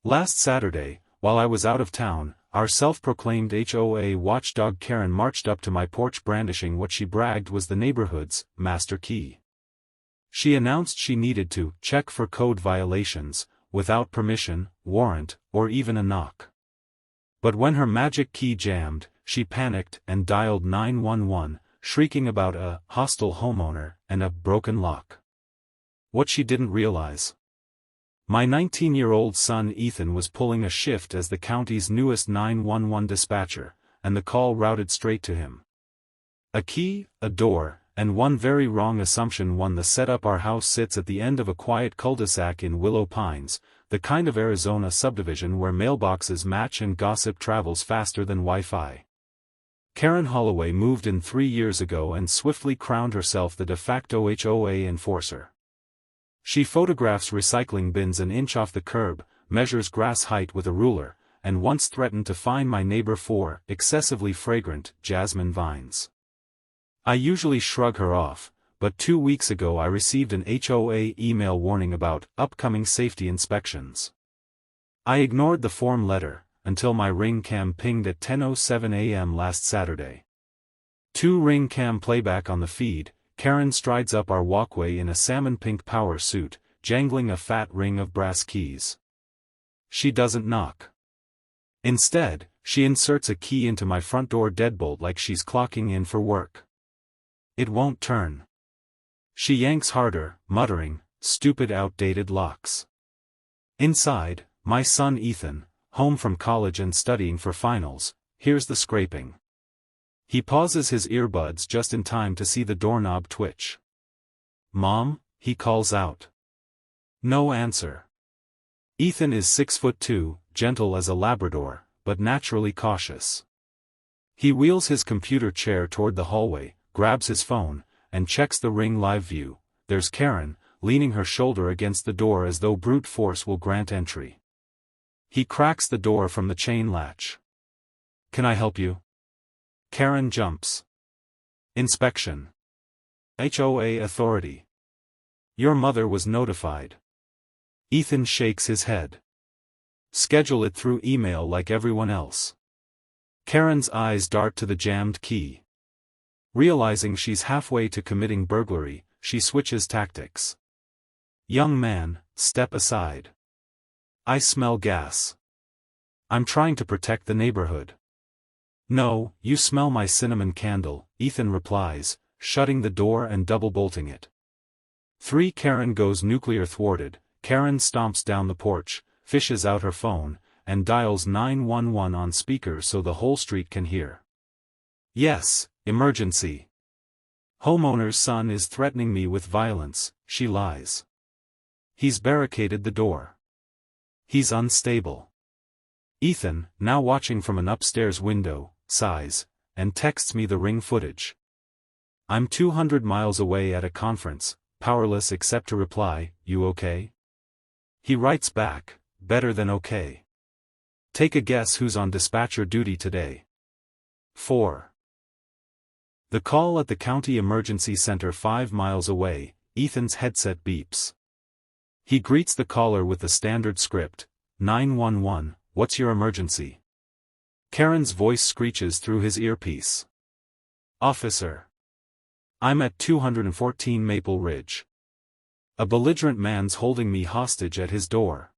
Last Saturday, while I was out of town, our self-proclaimed HOA watchdog Karen marched up to my porch brandishing what she bragged was the neighborhood's master key. She announced she needed to check for code violations, without permission, warrant, or even a knock. But when her magic key jammed, she panicked and dialed 911, shrieking about a hostile homeowner and a broken lock. What she didn't realize. My 19-year-old son Ethan was pulling a shift as the county's newest 911 dispatcher, and the call routed straight to him. A key, a door, and one very wrong assumption. The setup: our house sits at the end of a quiet cul-de-sac in Willow Pines, the kind of Arizona subdivision where mailboxes match and gossip travels faster than Wi-Fi. Karen Holloway moved in 3 years ago and swiftly crowned herself the de facto HOA enforcer. She photographs recycling bins an inch off the curb, measures grass height with a ruler, and once threatened to fine my neighbor for excessively fragrant jasmine vines. I usually shrug her off, but 2 weeks ago I received an HOA email warning about upcoming safety inspections. I ignored the form letter, until my Ring cam pinged at 10:07 a.m. last Saturday. 2 Ring cam playback on the feed. Karen strides up our walkway in a salmon-pink power suit, jangling a fat ring of brass keys. She doesn't knock. Instead, she inserts a key into my front door deadbolt like she's clocking in for work. It won't turn. She yanks harder, muttering, "Stupid outdated locks." Inside, my son Ethan, home from college and studying for finals, hears the scraping. He pauses his earbuds just in time to see the doorknob twitch. "Mom?" he calls out. No answer. Ethan is 6'2", gentle as a Labrador, but naturally cautious. He wheels his computer chair toward the hallway, grabs his phone, and checks the Ring live view. There's Karen, leaning her shoulder against the door as though brute force will grant entry. He cracks the door from the chain latch. "Can I help you?" Karen jumps. "Inspection. HOA authority. Your mother was notified." Ethan shakes his head. "Schedule it through email like everyone else." Karen's eyes dart to the jammed key. Realizing she's halfway to committing burglary, she switches tactics. "Young man, step aside. I smell gas. I'm trying to protect the neighborhood." "No, you smell my cinnamon candle," Ethan replies, shutting the door and double-bolting it. 3 Karen goes nuclear thwarted. Karen stomps down the porch, fishes out her phone, and dials 911 on speaker so the whole street can hear. "Yes, emergency. Homeowner's son is threatening me with violence," she lies. "He's barricaded the door. He's unstable." Ethan, now watching from an upstairs window, sighs, and texts me the Ring footage. I'm 200 miles away at a conference, powerless except to reply, "You okay?" He writes back, "Better than okay." Take a guess who's on dispatcher duty today. 4. The call at the county emergency center 5 miles away. Ethan's headset beeps. He greets the caller with the standard script, 911, "What's your emergency?" Karen's voice screeches through his earpiece. "Officer. I'm at 214 Maple Ridge. A belligerent man's holding me hostage at his door."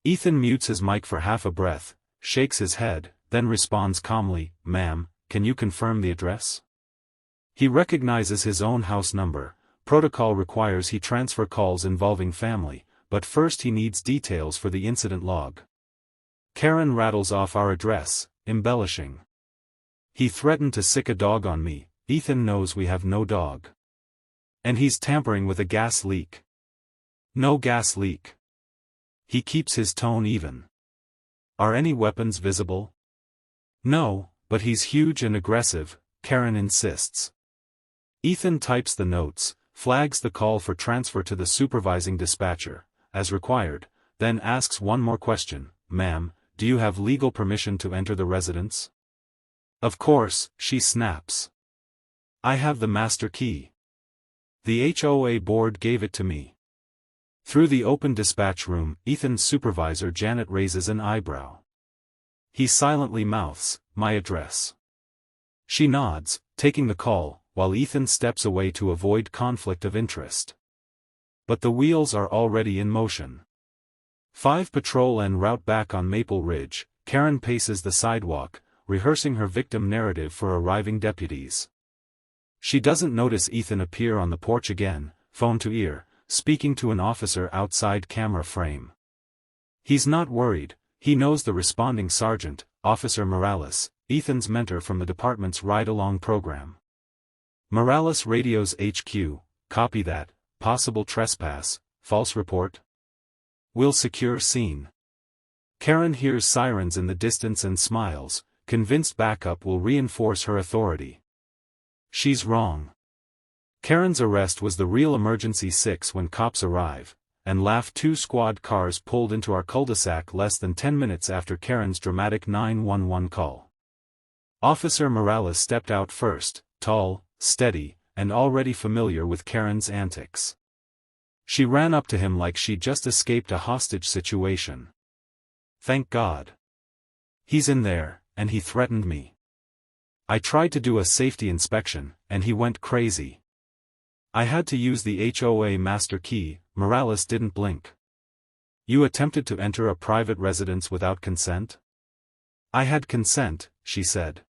Ethan mutes his mic for half a breath, shakes his head, then responds calmly, "Ma'am, can you confirm the address?" He recognizes his own house number. Protocol requires he transfer calls involving family, but first he needs details for the incident log. Karen rattles off our address, embellishing. "He threatened to sick a dog on me." Ethan knows we have no dog. "And he's tampering with a gas leak." "No gas leak." He keeps his tone even. "Are any weapons visible?" "No, but he's huge and aggressive," Karen insists. Ethan types the notes, flags the call for transfer to the supervising dispatcher, as required, then asks one more question, "Ma'am, do you have legal permission to enter the residence?" "Of course," she snaps. "I have the master key. The HOA board gave it to me." Through the open dispatch room, Ethan's supervisor Janet raises an eyebrow. He silently mouths, "My address." She nods, taking the call, while Ethan steps away to avoid conflict of interest. But the wheels are already in motion. 5 patrol en route back on Maple Ridge, Karen paces the sidewalk, rehearsing her victim narrative for arriving deputies. She doesn't notice Ethan appear on the porch again, phone to ear, speaking to an officer outside camera frame. He's not worried, he knows the responding sergeant, Officer Morales, Ethan's mentor from the department's ride-along program. Morales radios HQ, "Copy that, possible trespass, false report. We'll secure scene." Karen hears sirens in the distance and smiles, convinced backup will reinforce her authority. She's wrong. Karen's arrest was the real emergency 6 when cops arrive, and laugh 2 squad cars pulled into our cul-de-sac less than 10 minutes after Karen's dramatic 911 call. Officer Morales stepped out first, tall, steady, and already familiar with Karen's antics. She ran up to him like she'd just escaped a hostage situation. "Thank God. He's in there, and he threatened me. I tried to do a safety inspection, and he went crazy. I had to use the HOA master key." Morales didn't blink. "You attempted to enter a private residence without consent?" "I had consent," she said.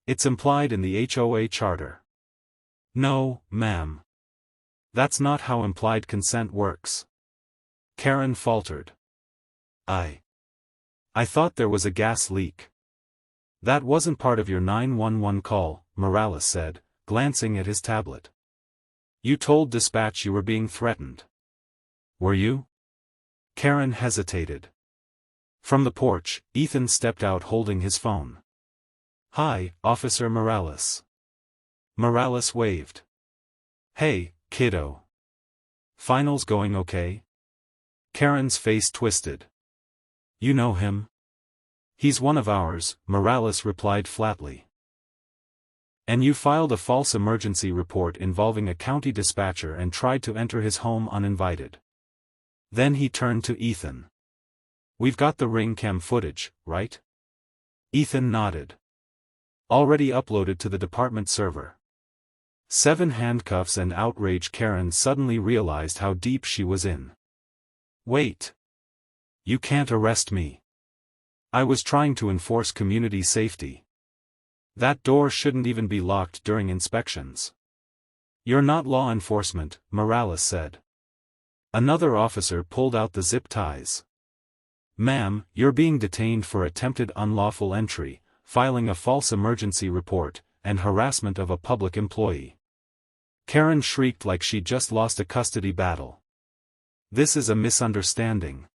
"It's implied in the HOA charter." "No, ma'am. That's not how implied consent works." Karen faltered. I thought there was a gas leak." "That wasn't part of your 911 call," Morales said, glancing at his tablet. "You told dispatch you were being threatened." "Were you?" Karen hesitated. From the porch, Ethan stepped out holding his phone. "Hi, Officer Morales." Morales waved. "Hey, kiddo. Finals going okay?" Karen's face twisted. "You know him?" "He's one of ours," Morales replied flatly. "And you filed a false emergency report involving a county dispatcher and tried to enter his home uninvited." Then he turned to Ethan. "We've got the ring cam footage, right?" Ethan nodded. "Already uploaded to the department server." 7 handcuffs and outrage. Karen suddenly realized how deep she was in. "Wait. You can't arrest me. I was trying to enforce community safety. That door shouldn't even be locked during inspections." "You're not law enforcement," Morales said. Another officer pulled out the zip ties. "Ma'am, you're being detained for attempted unlawful entry, filing a false emergency report, and harassment of a public employee." Karen shrieked like she'd just lost a custody battle. "This is a misunderstanding.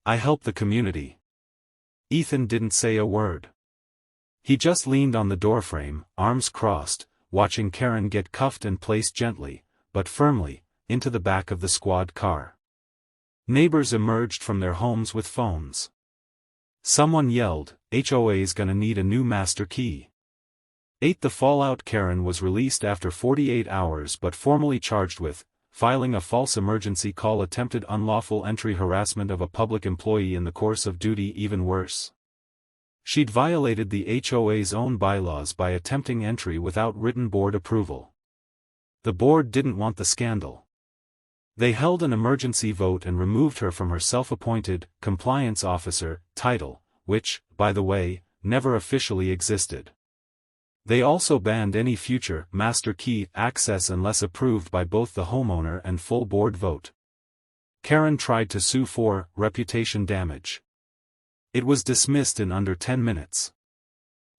I help the community." Ethan didn't say a word. He just leaned on the doorframe, arms crossed, watching Karen get cuffed and placed gently, but firmly, into the back of the squad car. Neighbors emerged from their homes with phones. Someone yelled, "HOA's gonna need a new master key." The fallout. Karen was released after 48 hours but formally charged with filing a false emergency call, attempted unlawful entry, harassment of a public employee in the course of duty. Even worse, she'd violated the HOA's own bylaws by attempting entry without written board approval. The board didn't want the scandal. They held an emergency vote and removed her from her self-appointed compliance officer title, which, by the way, never officially existed. They also banned any future master key access unless approved by both the homeowner and full board vote. Karen tried to sue for reputation damage. It was dismissed in under 10 minutes.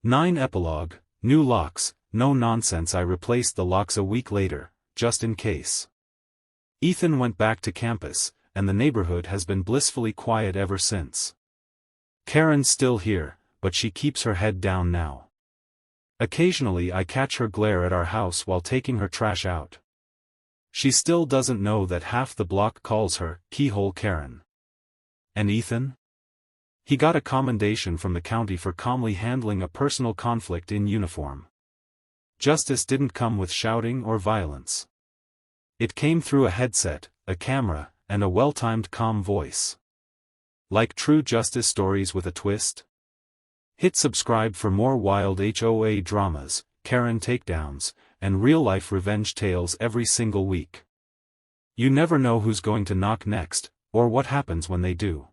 9 Epilogue, new locks, no nonsense. I replaced the locks a week later, just in case. Ethan went back to campus, and the neighborhood has been blissfully quiet ever since. Karen's still here, but she keeps her head down now. Occasionally I catch her glare at our house while taking her trash out. She still doesn't know that half the block calls her Keyhole Karen. And Ethan? He got a commendation from the county for calmly handling a personal conflict in uniform. Justice didn't come with shouting or violence. It came through a headset, a camera, and a well-timed calm voice. Like true justice stories with a twist? Hit subscribe for more wild HOA dramas, Karen takedowns, and real-life revenge tales every single week. You never know who's going to knock next, or what happens when they do.